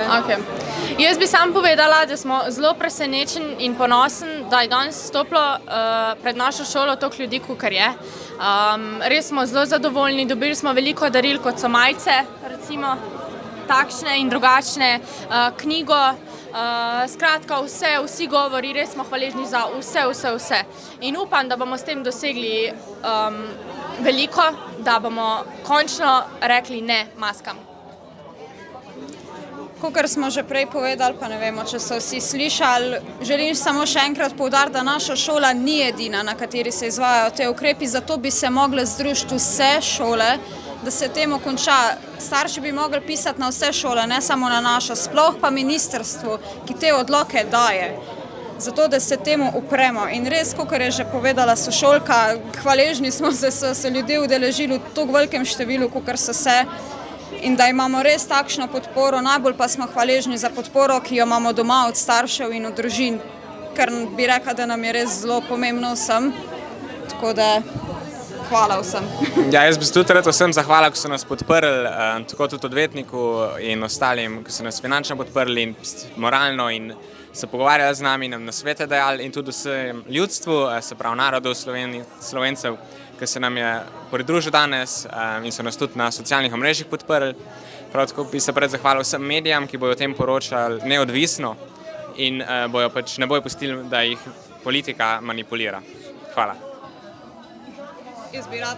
Okay. Jaz bi sam povedala, da smo zelo presenečeni in ponosni, da je danes stopilo pred našo šolo toliko ljudi, kakor je. Res smo zelo zadovoljni, dobili smo veliko daril, kot so majice, recimo, takšne in drugačne, knjigo, skratka vsi govori, res smo hvaležni za vse. In upam, da bomo s tem dosegli veliko, da bomo končno rekli ne maskam. Kakor smo že prej povedali, pa ne vemo, če so vsi slišali, želim samo še enkrat poudariti, da naša šola ni edina, na kateri se izvajajo te ukrepi, zato bi se mogle združiti vse šole, da se temu konča. Starši bi mogli pisati na vse šole, ne samo na našo, sploh pa ministrstvu, ki te odloke daje, zato da se temu upremo. In res, kakor je že povedala sošolka, hvaležni smo, da so se ljudje udeležili v tako velikem številu, kakor so se, in da imamo res takšno podporo, najbolj pa smo hvaležni za podporo, ki jo imamo doma od staršev in od družin, ker bi rekla, da nam je res zelo pomembno vsem, tako da hvala vsem. Ja, jaz bi se tudi rad vsem zahvalil, ko so nas podprli, tako tudi odvetniku in ostalim, ko so nas finančno podprli in moralno in se pogovarjali z nami, nam nasvete dajali in tudi vsem ljudstvu, se pravi narodu Slovencev, ki se nam je pridružil danes in so nas tudi na socialnih omrežjih podprli. Prav tako bi se zahvalil vsem medijam, ki bojo o tem poročali neodvisno in ne bojo pustili, da jih politika manipulira. Hvala.